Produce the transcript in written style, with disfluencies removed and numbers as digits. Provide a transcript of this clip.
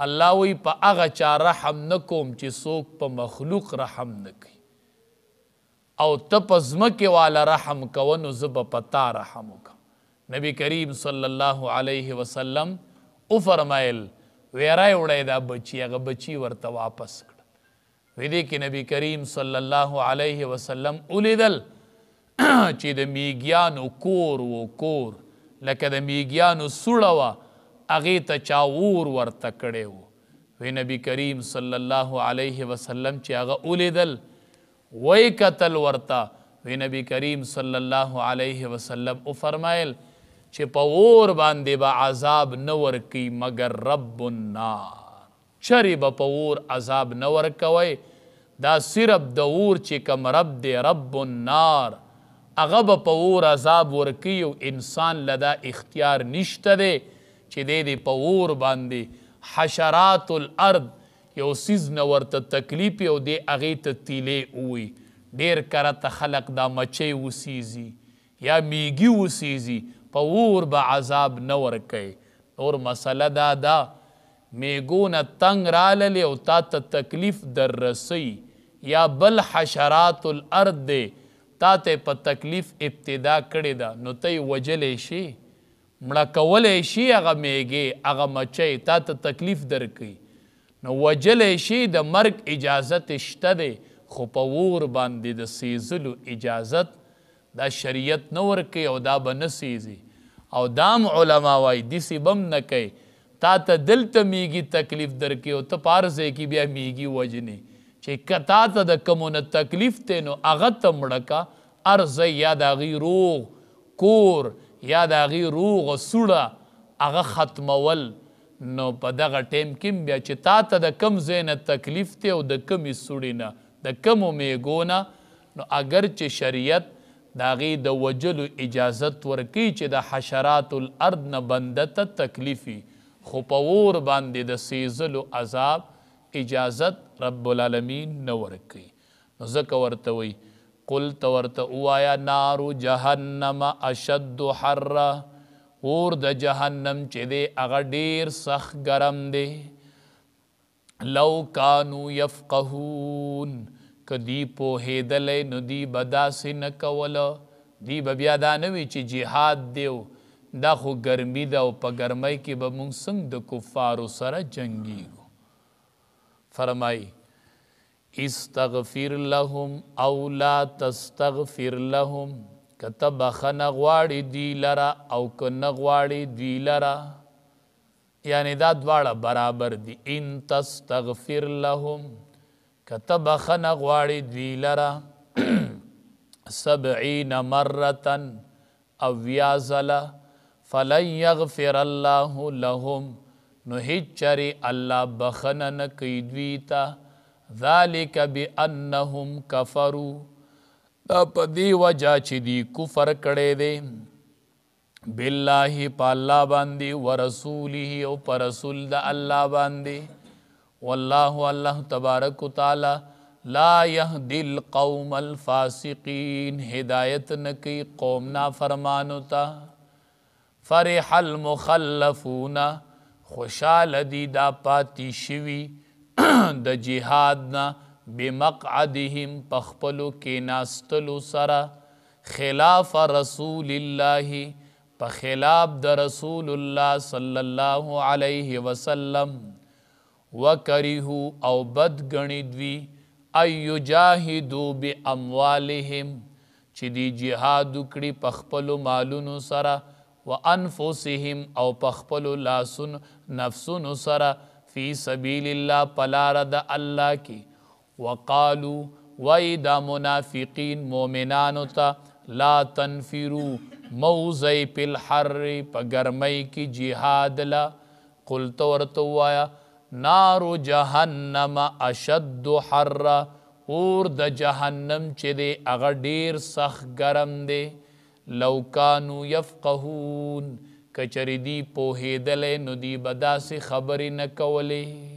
الله وی په هغه چا رحم نکوم چې څوک په مخلوق رحم نکوي او ته په ځمکې والا رحم کوه نو زه به په تا رحم وکړم. نبی کریم صلی الله علیه وسلم وفرمایل ویرای وړی دا بچي، هغه بچي ورته واپس کړه. وی دې کې نبی کریم صلی الله علیه وسلم ولیدل چې د میږیانو کور و، کور لکه د میږیانو سوړه وه، هغې ته چا اور ورته کړی و. وی نبی کریم صلی الله علیه وسلم چې هغه ولیدل وی قتل ورته، وی نبی کریم صلی الله علیه وسلم وفرمایل چې په اور باندې به عذاب نه ورکوي مگر رب النار، چرې به په اور عذاب نه ورکوئ، دا صرف د اور چې کوم رب دی رب النار هغه به په اور عذاب ورکوي او انسان له دا اختیار نشته دی چې دی په اور باندې حشرات الارض یو سیز نه ورته تکلیف او دی هغې ته تیلې ووي. ډېر کرته خلق دا مچۍ وسیزي یا میږي وسیزي، په اور به عذاب نه ورکوي. نور مسله دا ده میږونه تنګ راللې او تا ته تکلیف در رسوي یا بل حشرات الارض دی تا ته په تکلیف ابتدا کړې ده نو ته یې وجلی شي، مړه کولی شي هغه میږې هغه مچۍ تا ته تکلیف درکوي نو وجلی شي، د مرګ اجازت شته دی خو په اور باندې د سیزلو اجازت دا شریعت نه ورکوي او دا به نه سیزي. او دام علما وایي داسې به هم نه کوي، تا ته دلته میږي تکلیف درکوي او ته په هر ځای کې بیا میږي وژنې چې که تا ته د کومو نه تکلیف دی نو هغه ته مړه کا، هر ځای یا د هغې روغ کور یا د هغې روغه سوړه هغه ختمول. نو په دغه ټیم کې بیا چې تا ته د کم ځای نه تکلیف دی او د کمې سوړې نه د کمو میږو نه نو اگر چې شریعت د هغې د وجلو اجازت ورکوي چې د حشرات الارض نه بنده ته تکلیف وي خو په اور باندې د سیزلو عذاب اجازت رب العالمین نه ورکوي. نو ځکه ورته وایي قل ته ورته ووایه نارو جهنم اشد حره، اور د جهنم چې دی هغه ډېر سخت ګرم دی. لو کانو یفقهون، که دی پوهېدلی نو دی به داسې نه کوله، دی به بیا دا نه وي چې جهاد دی دا خو ګرمي ده او په ګرمۍ کې به موږ څنګه د کفارو سره جنګیږو. فرمایي استغفر لهم او لا تستغفر لهم، که ته بخښنه غواړې دوی لره او که نه غواړې دوی لره، یعنی دا دواړه برابر دي. ان تستغفر لهم، که ته بخښنه غواړې دوی لره 70 مرة اویا ځله فلن یغفر الله لهم، نو هیڅ چرې الله بخښنه نه کوي دوی ته. ذلک بانهم کفروا، دا په دې وجه چې دی کفر کړی دی بالله په الله باندې ورسوله او په رسول د الله باندې. والله الله تبارک وتعالی لا یهدی القوم الفاسقین، هدایت نه کوي قوم نافرمانو ته. فرح المخلفون، خوشحاله دي دا پاتې شوي د جهاد نه بمقعدهم پخپلو کیناستلو سره خلاف رسول الله، په خلاف د رسول الله صلی الله علیه وسلم. وکرهو او بد ګڼي دوی ان یجاهدوا باموالهم، چې دی جهاد وکړي په خپلو مالونو سره، وانفسهم او په خپلو نفسونو سره، فی سبیل الله پلار د الله کی. وقالو وای دا منافقین مومنانو ته لا تنفرو موزی پی الحر پا گرمی کی جہاد لا. قلت ورته وایا نارو جهنم اشد حر، اور د جهنم چې دی هغه ډیر سخت ګرم دی. لو کانو یفقهون، کچری دی پوهیدلی نو دی به داسې خبرې نه کولې.